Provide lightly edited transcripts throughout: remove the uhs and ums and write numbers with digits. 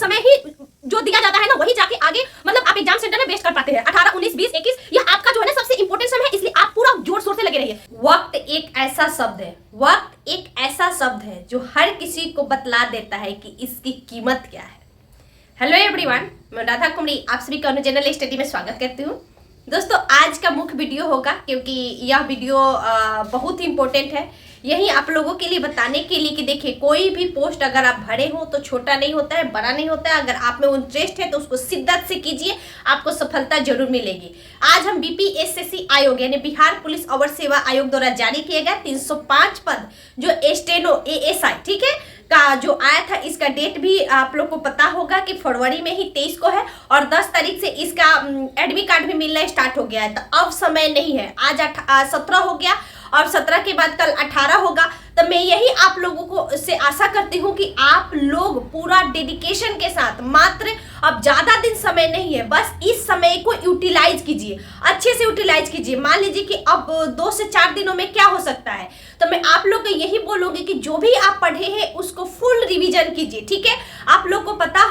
समय ही जो दिया जाता है ना वही जाके आगे मतलब आप एग्जाम सेंटर में वेस्ट कर पाते हैं। 18, 19, 20, 21 यह आपका जो है ना सबसे इंपॉर्टेंट समय है, इसलिए आप पूरा जोर शोर से लगे रहिए। वक्त एक ऐसा शब्द है, वक्त एक ऐसा शब्द है जो हर किसी को बतला देता है कि इसकी कीमत क्या है। हेलो एवरीवन, मैं राधा कुमारी आप सभी का जनरल स्टडी में स्वागत करती हूँ। दोस्तों आज का मुख्य वीडियो होगा क्योंकि यह वीडियो बहुत ही इंपॉर्टेंट है। यही आप लोगों के लिए बताने के लिए कि देखिए कोई भी पोस्ट अगर आप भरे हो तो छोटा नहीं होता है, बड़ा नहीं होता है। अगर आप में इंटरेस्ट है तो उसको शिद्दत से कीजिए, आपको सफलता जरूर मिलेगी। आज हम बीपीएससी आयोग यानी बिहार पुलिस अवर सेवा आयोग द्वारा जारी किए गए 305 पद जो स्टेनो एएसआई ठीक है का जो आया था, इसका डेट भी आप लोग को पता होगा कि फरवरी में ही 23 को है और 10 तारीख से इसका एडमिट कार्ड भी मिलना स्टार्ट हो गया है। तो अब समय नहीं है, आज 17 हो गया और 17 के बाद कल 18 होगा। तो मैं यही आप लोगों को से आशा करती हूँ कि आप लोग पूरा डेडिकेशन के साथ, मात्र अब ज्यादा दिन समय नहीं है, बस इस समय को यूटिलाइज कीजिए, अच्छे से यूटिलाइज कीजिए। मान लीजिए कि अब 2 से 4 दिनों में क्या हो सकता है, तो मैं आप लोग को यही बोलूंगी कि जो भी आप पढ़े हैं उसको फुल रिवीजन कीजिए। ठीक है, आप लोग को पता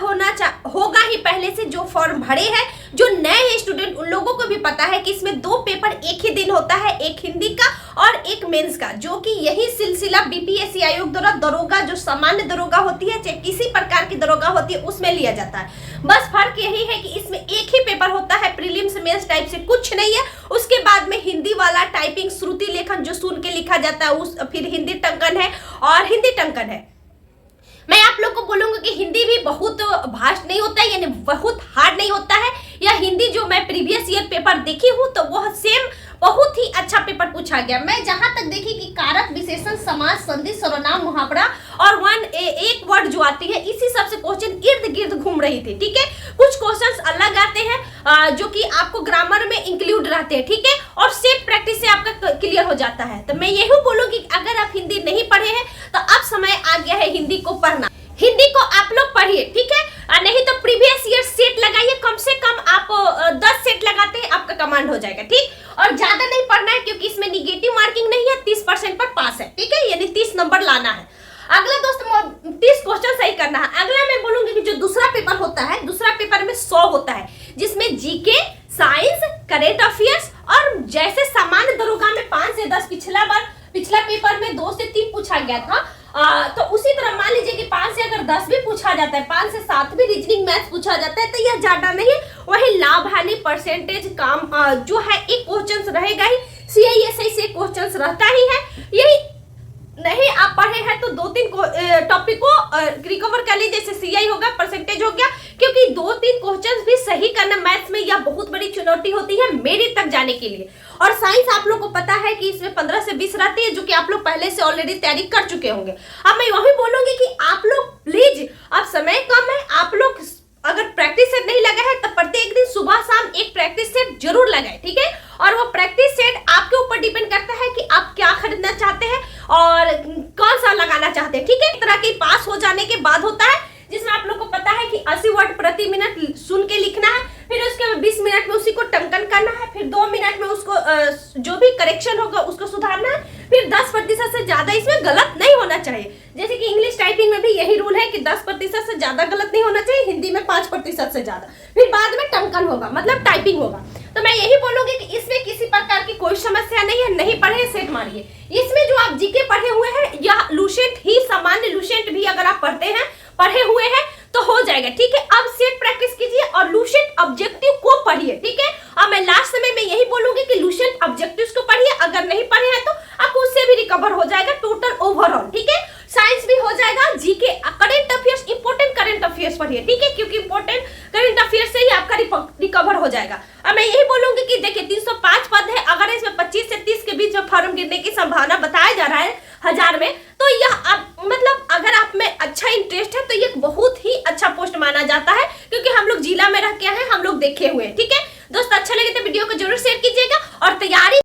होगा ही पहले से जो फॉर्म भरे हैं, जो नए स्टूडेंट उन लोगों को भी पता है कि इसमें 2 पेपर एक ही दिन होता है, एक हिंदी का और एक मेंस का, जो कि यही सिलसिला बीपीएससी आयोग द्वारा दरोगा जो सामान्य दरोगा होती है, चाहे किसी प्रकार की दरोगा होती है, उसमें लिया जाता है। बस फर्क यही है कि इसमें एक ही पेपर होता है, प्रीलिम्स मेंस टाइप से कुछ नहीं है। उसके बाद में हिंदी वाला टाइपिंग श्रुति लेखन जो सुन के लिखा जाता है, उस फिर हिंदी टंकन है और हिंदी टंकन है। मैं आप लोग को बोलूंगा कि हिंदी भी बहुत भास्ट नहीं होता है, यानी बहुत हार्ड नहीं होता है। या हिंदी जो मैं प्रीवियस ईयर पेपर देखी हूँ तो वह सेम बहुत ही अच्छा पेपर पूछा गया। मैं जहां तक देखी कि कारक, विशेषण, समास, संधि, सर्वनाम, मुहावरा और एक वर्ड जो आती है, इसी सब से क्वेश्चन इर्द गिर्द घूम रही थी। ठीक है, कुछ क्वेश्चंस अलग आते हैं जो कि आपको ग्रामर में इंक्लूड रहते हैं। ठीक है, और सेफ प्रैक्टिस से आपका क्लियर हो जाता है। तो मैं यही बोलूंगी अगर आप हिंदी नहीं पढ़े हैं तो अब समय आ गया है हिंदी को पढ़ना। हिंदी को आप लोग पढ़िए, ठीक है, नहीं तो प्रीवियस ईयर सेट लगाइए। कम से कम आप 10 सेट लगाते हैं, आपका कमांड हो जाएगा। ठीक, और ज्यादा नहीं पढ़ना है क्योंकि इसमें निगेटिव मार्किंग नहीं है, 30% पर पास है। ठीक है, यानी 30 नंबर लाना है। अगला दोस्त 30 क्वेश्चन सही करना है। अगला मैं बोलूंगी कि जो दूसरा पेपर होता है, दूसरा पेपर में 100 होता है, जिसमें जीके, साइंस, करेंट अफेयर्स और जैसे सामान्य दरोगा में 5 से 10, पिछला पेपर में 2 से 3 पूछा गया था। तो उसी तरह मान लीजिए कि 5 से अगर 10 भी पूछा जाता है, 5 से 7 भी रीजनिंग मैथ्स पूछा जाता है, तो यह ज्यादा नहीं है। वही लाभ हानि परसेंटेज काम जो है एक क्वेश्चन रहेगा ही, सीआईएसआई से क्वेश्चन रहता ही है। यही नहीं आप पढ़े हैं तो 2-3 टॉपिक को रिकवर कर लीजिए, जैसे सीआई होगा, परसेंटेज हो गया, क्योंकि 2-3 क्वेश्चंस भी सही करना मैथ्स में यह बहुत बड़ी चुनौती होती है मेरिट तक जाने के लिए। और साइंस आप लोग को पता है कि इसमें 15 से 20 रहती है, जो कि आप लोग पहले से ऑलरेडी तैयारी कर चुके होंगे। अब मैं वही बोलूंगी कि आप लोग प्लीज, अब समय कम है, आप लोग अगर प्रैक्टिस सेट नहीं लगा है तो प्रत्येक दिन सुबह शाम एक प्रैक्टिस सेट जरूर लगाए। ठीक है, और वो प्रैक्टिस सेट आपके ऊपर डिपेंड करता है कि आप क्या खरीदना चाहते हैं और कौन सा लगाना चाहते हैं। ठीक है, एक तरह की पास हो जाने के बाद होता है जिसमें आप लोग को पता है कि 80 वर्ड प्रति मिनट सुन के लिखना है, फिर उसके 20 मिनट में उसी को टंकन करना है, फिर 2 मिनट में उसको जो भी करेक्शन होगा उसको सुधारना है, फिर 10% से ज्यादा इसमें गलत नहीं होना चाहिए। जैसे कि इंग्लिश टाइपिंग में भी यही रूल है कि 10% से ज्यादा गलत नहीं होना चाहिए, हिंदी में 5% से ज्यादा, फिर बाद में टंकन होगा, मतलब टाइपिंग होगा। तो मैं यही बोलूंगी कि इसमें किसी प्रकार की कोई समस्या नहीं है। नहीं पढ़े सेट मारिए। इसमें जो आप जीके पढ़े हुए हैं या लुसेंट ही, सामान्य लुसेंट भी अगर आप पढ़े हुए हैं तो हो जाएगा। ठीक है, अब सेट प्रैक्टिस कीजिए और लुसेंट ऑब्जेक्टिव को पढ़िए। ठीक है, अब मैं लास्ट समय में यही बोलूंगी कि लुसेंट ऑब्जेक्टिव्स को पढ़िए। अगर नहीं पढ़े हैं तो आपको उससे भी रिकवर हो जाएगा टोटल ओवरऑल। ठीक है, साइंस भी हो जाएगा, GK, current affairs, important current affairs पढ़िए। ठीक है, क्योंकि इंपॉर्टेंट करंट अफेयर्स से ही आपका रिकवर हो जाएगा। अब मैं यही बोलूंगी कि देखिए 305 पद है, अगर इसमें 25 से 30 के बीच में फॉर्म गिरने की संभावना बताया जा रहा है 1000 में, तो यह मतलब अगर आप में अच्छा इंटरेस्ट है तो ये बहुत ही अच्छा पोस्ट माना जाता है, क्योंकि हम लोग जिला में रह के हैं, हम लोग देखे हुए हैं। ठीक है दोस्त, अच्छा लगे तो वीडियो को जरूर शेयर कीजिएगा और तैयारी